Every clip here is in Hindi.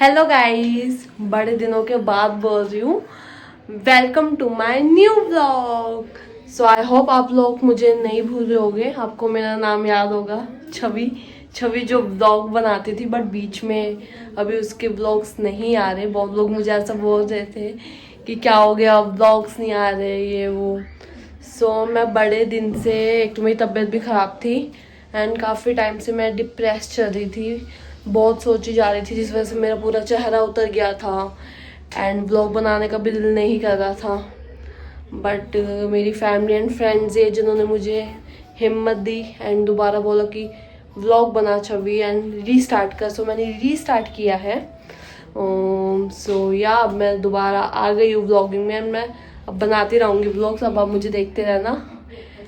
हेलो गाइस, बड़े दिनों के बाद बोल रही हूँ। Welcome to my new vlog. So I hope आप लोग मुझे नहीं भूल रहे होगे, आपको मेरा नाम याद होगा। छवि छवि जो व्लॉग बनाती थी, बट बीच में अभी उसके व्लॉग्स नहीं आ रहे। बहुत लोग मुझे ऐसा बोल रहे थे कि क्या हो गया, व्लॉग्स नहीं आ रहे, ये वो। सो मैं बड़े दिन से, एक तो मेरी तबीयत भी ख़राब थी एंड काफ़ी टाइम से मैं डिप्रेस चल रही थी। बहुत सोची जा रही थी, जिस वजह से मेरा पूरा चेहरा उतर गया था एंड व्लॉग बनाने का भी दिल नहीं कर रहा था। बट मेरी फैमिली एंड फ्रेंड्स ये जिन्होंने मुझे हिम्मत दी एंड दोबारा बोला कि व्लॉग बना छवि एंड रीस्टार्ट कर। सो मैंने रीस्टार्ट किया है। सो या अब मैं दोबारा आ गई हूँ व्लॉगिंग में एंड मैं अब बनाती रहूँगी व्लॉग्स। अब आप मुझे देखते रहना।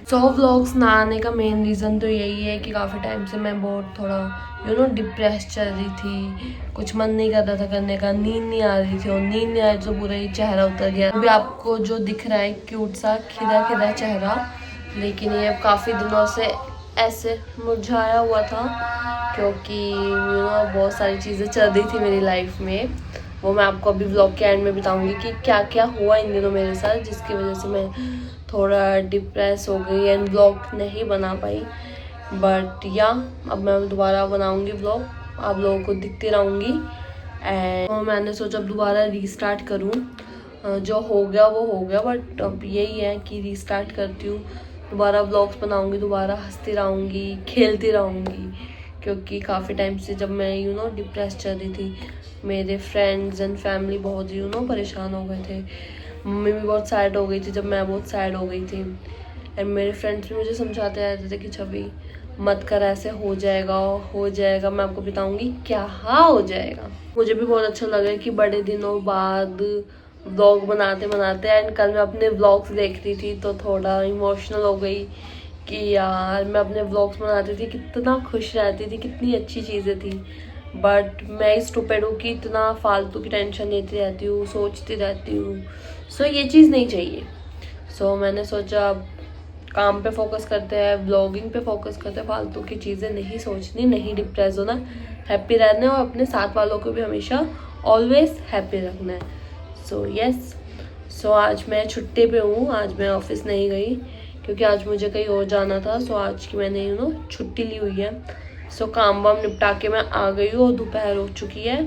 सो व्लॉग्स ना आने का मेन रीज़न तो यही है कि काफ़ी टाइम से मैं बहुत थोड़ा डिप्रेस चल रही थी। कुछ मन नहीं कर रहा था करने का, नींद नहीं आ रही थी और नींद नहीं आ रही तो पूरा ही चेहरा उतर गया। अभी आपको जो दिख रहा है क्यूट सा खिला खिला चेहरा, लेकिन ये अब काफ़ी दिनों से ऐसे मुरझाया हुआ था क्योंकि बहुत सारी चीज़ें चल रही थी मेरी लाइफ में। वो मैं आपको अभी व्लॉग के एंड में बताऊंगी कि क्या क्या हुआ इन दिनों मेरे साथ, जिसकी वजह से मैं थोड़ा डिप्रेस हो गई एंड व्लॉग नहीं बना पाई। बट या अब मैं दोबारा बनाऊंगी व्लॉग, आप लोगों को दिखती रहूँगी। एंड मैंने सोचा अब दोबारा रीस्टार्ट करूँ। जो हो गया वो हो गया, बट अब यही है कि रीस्टार्ट करती हूँ, दोबारा व्लॉग्स बनाऊंगी, दोबारा हंसती रहूँगी, खेलती रहूँगी। क्योंकि काफ़ी टाइम से जब मैं डिप्रेस चल रही थी, मेरे फ्रेंड्स एंड फैमिली बहुत परेशान हो गए थे। मम्मी भी बहुत सैड हो गई थी जब मैं बहुत सैड हो गई थी। एंड मेरे फ्रेंड्स भी मुझे समझाते रहते थे कि छवि मत कर, ऐसे हो जाएगा हो जाएगा। मैं आपको बताऊंगी क्या हो जाएगा। मुझे भी बहुत अच्छा लगा कि बड़े दिनों बाद व्लॉग बनाते बनाते एंड कल मैं अपने व्लॉग्स देख रही थी तो थोड़ा इमोशनल हो गई कि यार मैं अपने व्लॉग्स बनाती थी, कितना खुश रहती थी, कितनी अच्छी चीज़ें थी। बट मैं स्टूपिड हूँ कि इतना फालतू की टेंशन लेती रहती हूँ, सोचती रहती हूँ। सो ये चीज़ नहीं चाहिए। सो मैंने सोचा अब काम पे फोकस करते हैं, ब्लॉगिंग पे फोकस करते हैं, फालतू की चीज़ें नहीं सोचनी, नहीं डिप्रेस होना, हैप्पी रहना है और अपने साथ वालों को भी हमेशा ऑलवेज हैप्पी रखना है। सो यस, सो आज मैं छुट्टी पे हूँ, आज मैं ऑफिस नहीं गई क्योंकि आज मुझे कहीं और जाना था। सो आज की मैंने छुट्टी ली हुई है। सो काम वाम निपटा के मैं आ गई हूँ और दोपहर हो चुकी है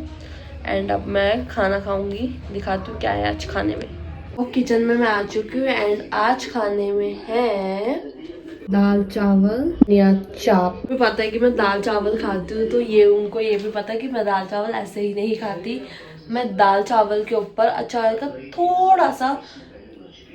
एंड अब मैं खाना खाऊंगी। दिखाती हूँ क्या है आज खाने में। वो किचन में मैं आ चुकी हूँ एंड आज खाने में है दाल चावल या चाप। मुझे पता है कि मैं दाल चावल खाती हूँ, तो ये उनको ये भी पता है कि मैं दाल चावल ऐसे ही नहीं खाती। मैं दाल चावल के ऊपर अचार का थोड़ा सा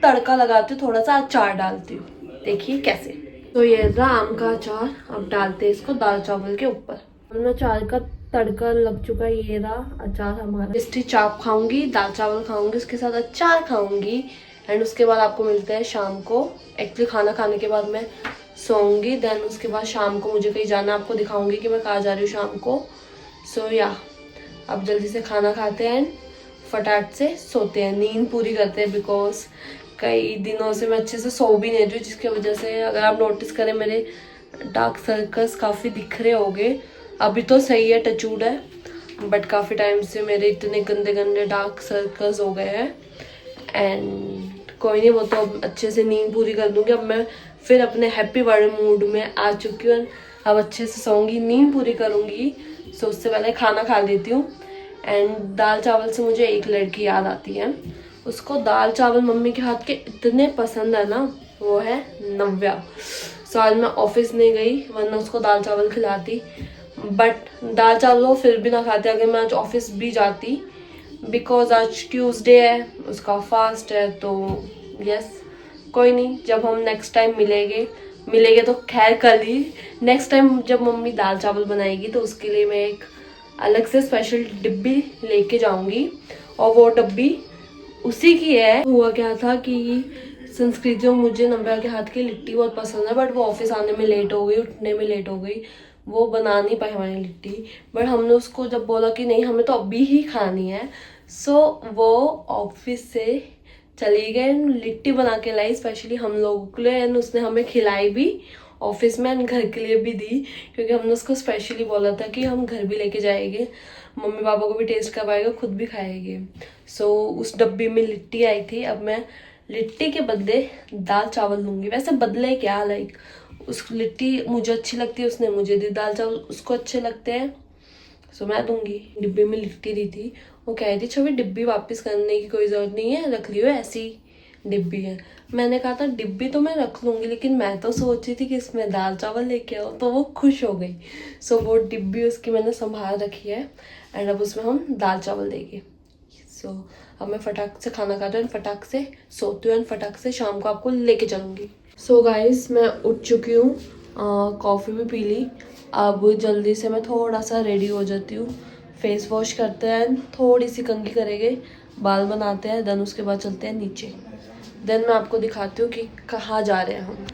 तड़का लगाती हूँ, थोड़ा सा अचार डालती हूँ। देखिए कैसे। तो ये रहा आम का अचार, अब डालते हैं इसको दाल चावल के ऊपर। अचार का तड़का लग चुका है, ये रहा अचार हमारा। टेस्टी चाप खाऊंगी, दाल चावल खाऊंगी, उसके साथ अचार खाऊंगी एंड उसके बाद आपको मिलते हैं शाम को। एक्चुअली खाना खाने के बाद मैं सोऊंगी, देन उसके बाद शाम को मुझे कहीं जाना, आपको दिखाऊंगी कि मैं कहाँ जा रही हूँ शाम को। सो या अब जल्दी से खाना खाते हैं, फटाफट से सोते हैं, नींद पूरी करते हैं। बिकॉज कई दिनों से मैं अच्छे से सो भी नहीं रही हूँ, जिसकी वजह से अगर आप नोटिस करें मेरे डार्क सर्कल्स काफ़ी दिख रहे होंगे। अभी तो सही है, टचवुड है, बट काफ़ी टाइम से मेरे इतने गंदे गंदे डार्क सर्कल्स हो गए हैं। एंड कोई नहीं, वो तो अब अच्छे से नींद पूरी कर दूंगी। अब मैं फिर अपने हैप्पी वाले मूड में आ चुकी हूँ, अब अच्छे से सोऊंगी, नींद पूरी करूँगी। सो उससे पहले खाना खा लेती हूँ। एंड दाल चावल से मुझे एक लड़की याद आती है, उसको दाल चावल मम्मी के हाथ के इतने पसंद है ना, वो है नव्या। सो आज मैं ऑफिस नहीं गई, वरना उसको दाल चावल खिलाती। बट दाल चावल वो फिर भी ना खाते अगर मैं आज ऑफिस भी जाती, बिकॉज आज ट्यूसडे है, उसका फास्ट है। तो यस, कोई नहीं, जब हम नेक्स्ट टाइम मिलेंगे तो खैर कल ही। नेक्स्ट टाइम जब मम्मी दाल चावल बनाएगी तो उसके लिए मैं एक अलग से स्पेशल डिब्बी लेके जाऊंगी और वो डिब्बी उसी की है। हुआ क्या था कि संस्कृति में मुझे नव्या के हाथ की लिट्टी बहुत पसंद है, बट वो ऑफिस आने में लेट हो गई, उठने में लेट हो गई, वो बना नहीं पाई हमारी लिट्टी। बट हमने उसको जब बोला कि नहीं हमें तो अभी ही खानी है, सो वो ऑफिस से चली गई, लिट्टी बना के लाई स्पेशली हम लोगों के लिए एंड उसने हमें खिलाई भी ऑफिस में एंड घर के लिए भी दी, क्योंकि हमने उसको स्पेशली बोला था कि हम घर भी लेके जाएंगे, मम्मी पापा को भी टेस्ट करवाएगा, खुद भी खाएंगे। सो उस डब्बी में लिट्टी आई थी। अब मैं लिट्टी के बदले दाल चावल लूँगी। वैसे बदले क्या, लाइक उस लिट्टी मुझे अच्छी लगती है, उसने मुझे दी, दाल चावल उसको अच्छे लगते हैं, सो मैं दूंगी। डिब्बी में लिट्टी दी थी। वो कह रही थी छवि डिब्बी वापस करने की कोई ज़रूरत नहीं है, रख लियो, ऐसी डिब्बी है। मैंने कहा था डिब्बी तो मैं रख लूँगी, लेकिन मैं तो सोच रही थी कि इसमें दाल चावल लेके आओ, तो वो खुश हो गई। सो वो डिब्बी उसकी मैंने संभाल रखी है एंड अब उसमें हम दाल चावल देंगे। सो अब मैं फटाक से खाना खाती हूँ, फटाक से सोती हूँ, फटाक से शाम को आपको लेके चलूँगी। सो गाइस मैं उठ चुकी हूँ, कॉफ़ी भी पी ली। अब जल्दी से मैं थोड़ा सा रेडी हो जाती हूँ, फेस वॉश करते हैं, थोड़ी सी कंघी करेंगे, बाल बनाते हैं, देन उसके बाद चलते हैं नीचे। देन मैं आपको दिखाती हूँ कि कहाँ जा रहे हैं हम।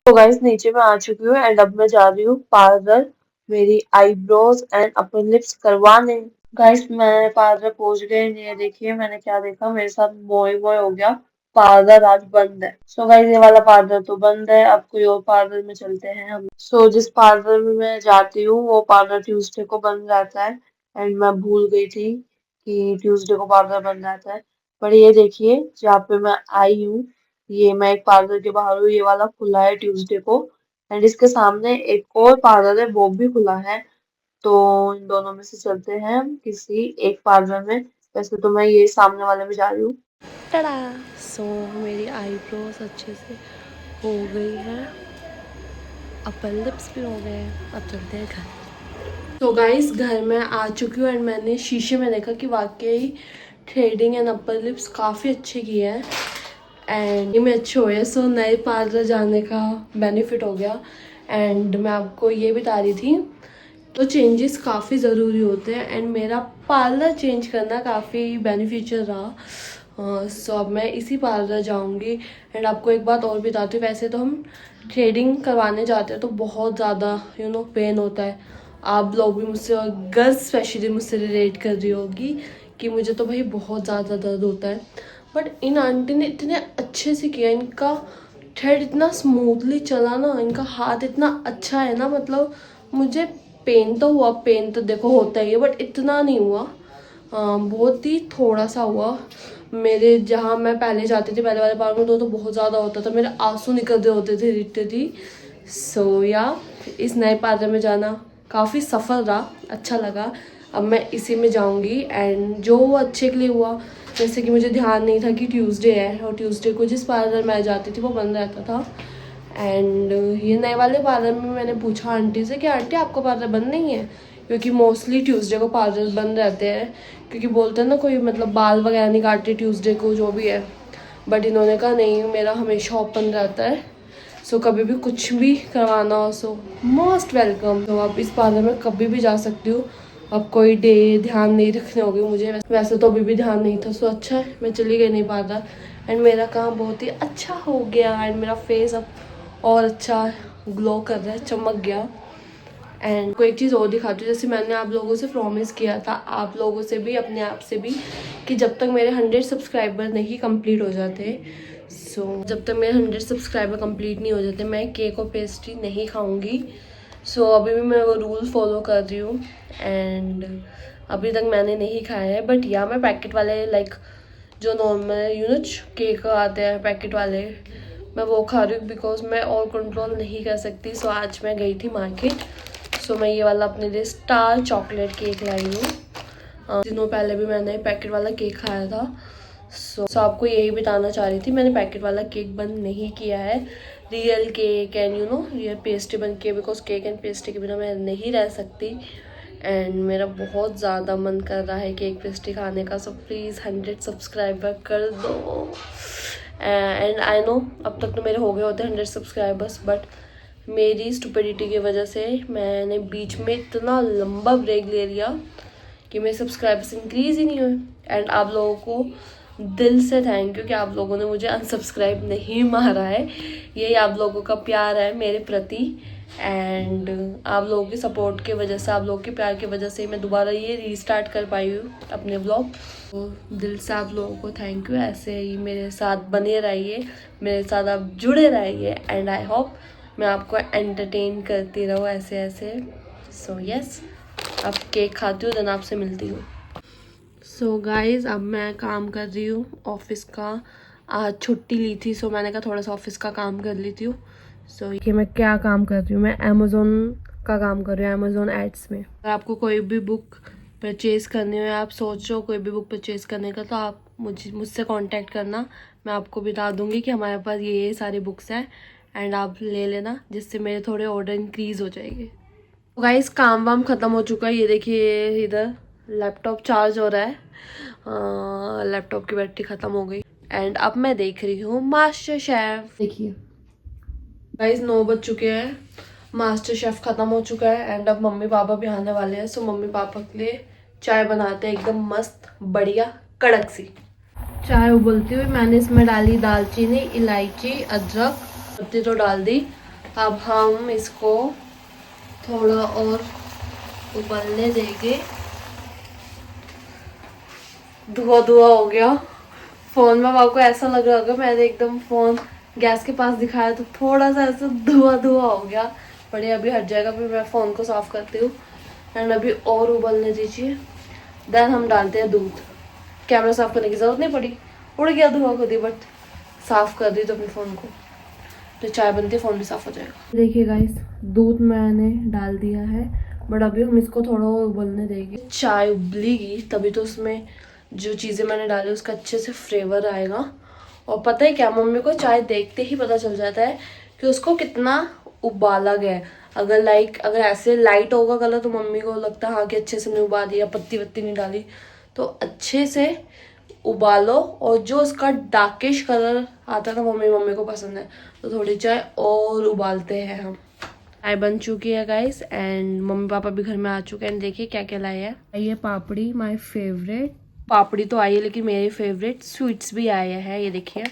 तो गाइस नीचे मैं आ चुकी हूँ एंड अब मैं जा रही हूँ पार्लर मेरी आईब्रोज एंड अपर लिप्स करवाने। गाइस मैं पार्लर पहुंच गए। ये देखिए मैंने क्या देखा, मेरे साथ मोए मोए हो गया, पार्लर आज बंद है। सो गाइस ये वाला पार्लर तो बंद है, अब कोई और पार्लर में चलते हैं हम। सो जिस पार्लर में मैं जाती हूँ वो पार्लर ट्यूसडे को बंद रहता है एंड मैं भूल गई थी कि ट्यूसडे को पार्लर बंद रहता है। पर ये देखिए जहाँ पे मैं आई हूँ, ये मैं एक पार्लर के बाहर हूँ, ये वाला खुला है ट्यूसडे को एंड इसके सामने एक और पार्लर है वो भी खुला है। तो इन दोनों में से चलते हैं हम किसी एक पार्लर में। वैसे तो मैं ये सामने वाले में जा रही हूँ। टड़ा। सो मेरी आईब्रोज अच्छे से हो गई है, अपर लिप्स भी हो गए हैं, अब चलते हैं घर। तो गाइस घर में आ चुकी हूँ एंड मैंने शीशे में देखा कि वाकई थ्रेडिंग एंड अपर लिप्स काफ़ी अच्छे किए हैं एंड ये में अच्छे हुए। सो नए पार्लर जाने का बेनिफिट हो गया। एंड मैं आपको ये बता रही थी, तो चेंजेस काफ़ी ज़रूरी होते हैं एंड मेरा पार्लर चेंज करना काफ़ी बेनिफिशियल रहा। सो अब मैं इसी पार्लर जाऊंगी एंड आपको एक बात और बताती हूँ, वैसे तो हम थ्रेडिंग करवाने जाते हैं तो बहुत ज़्यादा पेन होता है। आप लोग भी मुझसे और गर्ल्स स्पेशली मुझसे रिलेट कर रही होगी कि मुझे तो भाई बहुत ज़्यादा दर्द होता है। बट इन आंटी ने इतने अच्छे से किया, इनका थ्रेड इतना स्मूथली चला ना, इनका हाथ इतना अच्छा है ना, मतलब मुझे पेन तो हुआ, पेन तो देखो होता ही है, बट इतना नहीं हुआ, बहुत ही थोड़ा सा हुआ। मेरे जहाँ मैं पहले जाती थी पहले वाले पार्लर में तो बहुत ज़्यादा होता था, मेरे आंसू निकल रहे होते थे लिटरली। सो या इस नए पार्लर में जाना काफ़ी सफल रहा, अच्छा लगा। अब मैं इसी में जाऊंगी एंड जो अच्छे के लिए हुआ, जैसे कि मुझे ध्यान नहीं था कि ट्यूसडे है और ट्यूसडे को जिस पार्लर में जाती थी वो बंद रहता था। एंड ये नए वाले पार्लर में मैंने पूछा आंटी से कि आंटी आपका पार्लर बंद नहीं है, क्योंकि मोस्टली ट्यूसडे को पार्लर बंद रहते हैं, क्योंकि बोलते हैं ना कोई मतलब बाल वगैरह नहीं काटते ट्यूसडे को जो भी है। बट इन्होंने कहा नहीं, मेरा हमेशा ओपन रहता है, सो कभी भी कुछ भी करवाना हो सो मोस्ट वेलकम। तो आप इस पार्लर में कभी भी जा सकती हो। अब कोई डे ध्यान नहीं रखने होगी मुझे, वैसे तो अभी भी ध्यान नहीं था, सो अच्छा है मैं चली गई नहीं पार्लर एंड मेरा काम बहुत ही अच्छा हो गया एंड मेरा फेस अब और अच्छा ग्लो कर रहा है, चमक गया। एंड कोई एक चीज़ और दिखाती हूँ, जैसे मैंने आप लोगों से प्रॉमिस किया था, आप लोगों से भी अपने आप से भी, कि जब तक मेरे 100 सब्सक्राइबर नहीं कंप्लीट हो जाते, जब तक मेरे 100 सब्सक्राइबर कंप्लीट नहीं हो जाते मैं केक और पेस्ट्री नहीं खाऊंगी। अभी भी मैं वो रूल फॉलो कर रही हूँ एंड अभी तक मैंने नहीं खाया है। बट या मैं पैकेट वाले लाइक जो नॉर्मल केक आते हैं पैकेट वाले, मैं वो खा रही हूँ बिकॉज मैं और कंट्रोल नहीं कर सकती। आज मैं गई थी मार्केट, मैं ये वाला अपने लिए स्टार चॉकलेट केक लाई हूँ। दिनों पहले भी मैंने पैकेट वाला केक खाया था। आपको यही बताना चाह रही थी, मैंने पैकेट वाला केक बंद नहीं किया है, real cake and real pastry बन के, बिकॉज केक एंड पेस्ट्री के बिना मैं नहीं रह सकती एंड मेरा बहुत ज़्यादा मन कर रहा है केक पेस्ट्री खाने का। सो प्लीज़ 100 सब्सक्राइबर कर दो। एंड आई नो अब तक तो मेरे हो गए होते 100 सब्सक्राइबर्स, बट मेरी स्टुपिडिटी की वजह से मैंने बीच में इतना लंबा ब्रेक ले लिया कि मेरे सब्सक्राइबर्स इंक्रीज़ ही नहीं हुए। एंड आप लोगों को दिल से थैंक यू कि आप लोगों ने मुझे अनसब्सक्राइब नहीं मारा है, यही आप लोगों का प्यार है मेरे प्रति एंड आप लोगों की सपोर्ट की वजह से, आप लोगों के प्यार की वजह से मैं दोबारा ये रीस्टार्ट कर पाई हूँ अपने व्लॉग। तो दिल से आप लोगों को थैंक यू, ऐसे ही मेरे साथ बने रहिए, मेरे साथ आप जुड़े रहिए एंड आई होप मैं आपको एंटरटेन करती रहूँ ऐसे ऐसे। सो यस, अब केक खाती हूँ, देन आपसे मिलती हूँ। सो गाइज, अब मैं काम कर रही हूँ ऑफिस का। आज छुट्टी ली थी, सो मैंने कहा थोड़ा सा ऑफिस का काम कर लेती हूँ। सो ये मैं क्या काम कर रही हूँ, मैं अमेज़ोन का काम कर रही हूँ, अमेज़ोन एड्स में। अगर आपको कोई भी बुक परचेज़ करनी हो, आप सोच रहे हो कोई भी बुक परचेज़ करने का, तो आप मुझसे कांटेक्ट करना। मैं आपको बता दूँगी कि हमारे पास ये सारी बुक्स हैं एंड आप ले लेना, जिससे मेरे थोड़े ऑर्डर इंक्रीज़ हो जाएंगे। तो गाइस, काम वाम ख़त्म हो चुका है। ये देखिए इधर लैपटॉप चार्ज हो रहा है, लैपटॉप की बैटरी ख़त्म हो गई। एंड अब मैं देख रही हूँ मास्टर शेफ। देखिए गाइस, 9 बज चुके हैं, मास्टर शेफ ख़त्म हो चुका है एंड अब मम्मी पापा भी आने वाले हैं। सो मम्मी पापा के लिए चाय बनाते हैं, एकदम मस्त बढ़िया कड़क सी चाय उबलती हुई। मैंने इसमें डाली दालचीनी, इलायची, अदरक, पत्ती तो डाल दी। अब हम इसको थोड़ा और उबलने देंगे। धुआं धुआं हो गया फोन में, आपको ऐसा लग रहा होगा मैंने एकदम फोन गैस के पास दिखाया तो थोड़ा सा ऐसा धुआं धुआं हो गया, पर ये अभी हट जाएगा। फिर मैं फ़ोन को साफ़ करती हूँ एंड अभी और उबलने दीजिए, देन हम डालते हैं दूध। कैमरा साफ़ करने की ज़रूरत नहीं पड़ी, उड़ गया धुआं खुद ही, बट साफ़ कर दी तो अपने फ़ोन को, तो चाय बनती है, फ़ोन भी साफ़ हो जाएगा। देखिए गाइस, दूध मैंने डाल दिया है, बट अभी हम इसको थोड़ा और उबलने देंगे। चाय उबलेगी तभी तो उसमें जो चीज़ें मैंने डाली उसका अच्छे से फ्लेवर आएगा। और पता है क्या, मम्मी को चाय देखते ही पता चल जाता है कि उसको कितना उबाला गया है। अगर ऐसे लाइट होगा कलर तो मम्मी को लगता है हाँ कि अच्छे से नहीं उबाली या पत्ती वत्ती नहीं डाली। तो अच्छे से उबालो, और जो उसका डार्किश कलर आता है ना, मम्मी को पसंद है। तो थोड़ी चाय और उबालते हैं हम। चाय बन चुकी है गाइस एंड मम्मी पापा भी घर में आ चुके हैं। देखिए क्या क्या लाए हैं। ये पापड़ी, माय फेवरेट पापड़ी तो आई है, लेकिन मेरे फेवरेट स्वीट्स भी आए हैं। ये देखिए,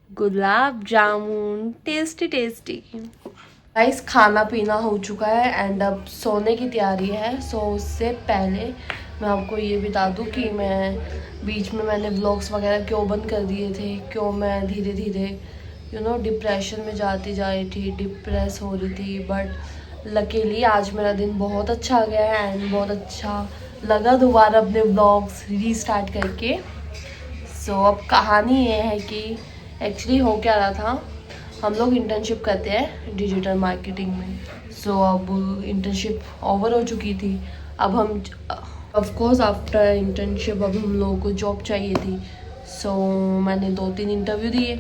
gulab jamun, tasty tasty. Guys, खाना पीना हो चुका है एंड अब सोने की तैयारी है। सो उससे पहले मैं आपको ये बता दूं कि मैं बीच में मैंने व्लॉग्स वगैरह क्यों बंद कर दिए थे, क्यों मैं धीरे धीरे डिप्रेशन में जाती जा रही थी, डिप्रेस हो रही थी। बट लकीली आज मेरा दिन बहुत अच्छा गया है एंड बहुत अच्छा लगा दोबारा अपने व्लॉग्स रीस्टार्ट करके। सो अब कहानी ये है कि एक्चुअली हो क्या रहा था, हम लोग इंटर्नशिप करते हैं डिजिटल मार्केटिंग में। सो अब इंटर्नशिप ओवर हो चुकी थी। अब हम ऑफ कोर्स आफ्टर इंटर्नशिप अब हम लोगों को जॉब चाहिए थी। सो मैंने 2-3 इंटरव्यू दिए।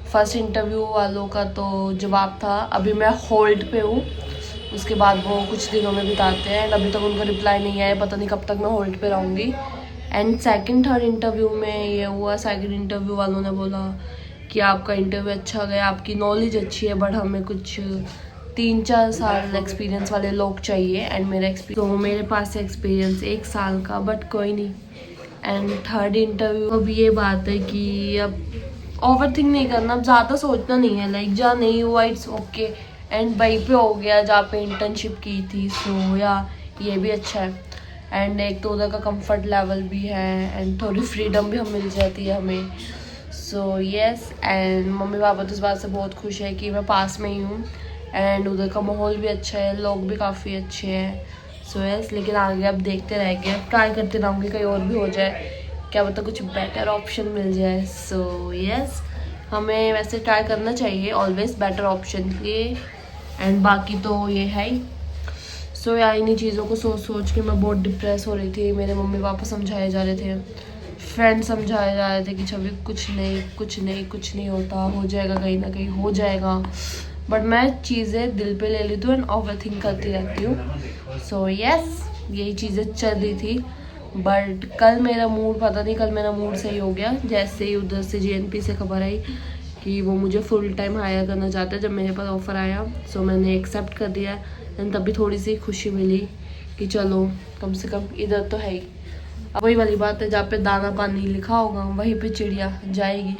फर्स्ट इंटरव्यू वालों का तो जवाब था अभी मैं होल्ड पे हूँ, उसके बाद वो कुछ दिनों में बताते हैं एंड अभी तक उनका रिप्लाई नहीं आया, पता नहीं कब तक मैं होल्ड पे रहूँगी। एंड सेकंड थर्ड इंटरव्यू में ये हुआ, सेकंड इंटरव्यू वालों ने बोला कि आपका इंटरव्यू अच्छा गया, आपकी नॉलेज अच्छी है, बट हमें कुछ 3-4 साल एक्सपीरियंस वाले लोग चाहिए। एंड तो मेरे पास एक्सपीरियंस 1 साल का, बट कोई नहीं। एंड थर्ड इंटरव्यू अब ये बात है कि अब ओवर थिंक नहीं करना, अब ज़्यादा सोचना नहीं है, लाइक जहाँ नहीं हुआ इट्स ओके। एंड वहीं पे हो गया जहाँ पे इंटर्नशिप की थी। सो या ये भी अच्छा है एंड एक तो उधर का कंफर्ट लेवल भी है एंड थोड़ी फ्रीडम भी हम मिल जाती है हमें। So yes, and mummy papa तो इस बात से बहुत खुश है कि मैं पास में ही हूँ एंड उधर का माहौल भी अच्छा है, लोग भी काफ़ी अच्छे हैं। सो यस, लेकिन आगे अब देखते रहेंगे, ट्राई करते रहूँगी कहीं और भी हो जाए, क्या पता कुछ बेटर ऑप्शन मिल जाए। सो यस, हमें वैसे ट्राई करना चाहिए ऑलवेज बेटर ऑप्शन के एंड बाकी तो ये है ही। सो यार, इन्हीं चीज़ों को सोच सोच के मैं बहुत डिप्रेस हो रही थी। मेरे मम्मी पापा समझाए जा रहे थे, फ्रेंड समझाए जा रहे थे कि छवि कुछ नहीं होता, हो जाएगा, कहीं ना कहीं हो जाएगा। बट मैं चीज़ें दिल पे ले लेती हूँ एंड ओवर थिंक करती रहती हूँ। सो यस, यही चीज़ें चल रही थी। बट कल मेरा मूड सही हो गया जैसे ही उधर से JNP से खबर आई कि वो मुझे फुल टाइम हायर करना चाहते हैं। जब मेरे पास ऑफ़र आया सो मैंने एक्सेप्ट कर दिया एंड तभी थोड़ी सी खुशी मिली कि चलो कम से कम इधर तो है ही। अब वही वाली बात है, जहाँ पे दाना पानी लिखा होगा वहीं पे चिड़िया जाएगी।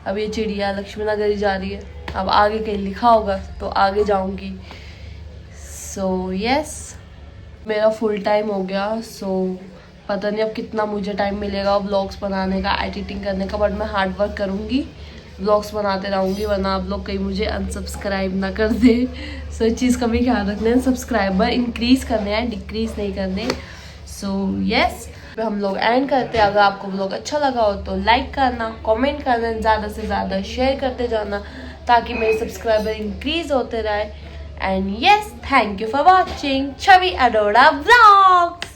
अब ये चिड़िया लक्ष्मी नगर ही जा रही है, अब आगे कहीं लिखा होगा तो आगे जाऊँगी। सो यस, मेरा फुल टाइम हो गया। सो पता नहीं अब कितना मुझे टाइम मिलेगा व्लॉग्स बनाने का, एडिटिंग करने का, बट मैं हार्ड वर्क करूँगी व्लॉग्स बनाते रहूँगी, वरना आप लोग कहीं मुझे अनसब्सक्राइब ना कर दे। सो इस चीज़ का भी ख्याल रखना है, सब्सक्राइबर इंक्रीज करने हैं, डिक्रीज नहीं करने। सो यस, हम लोग एंड करते हैं। अगर आपको व्लॉग अच्छा लगा हो तो लाइक करना, कमेंट करना, ज़्यादा से ज़्यादा शेयर करते जाना ताकि मेरे सब्सक्राइबर इंक्रीज होते रहे। And yes, thank you for watching Chhavi Arora vlogs.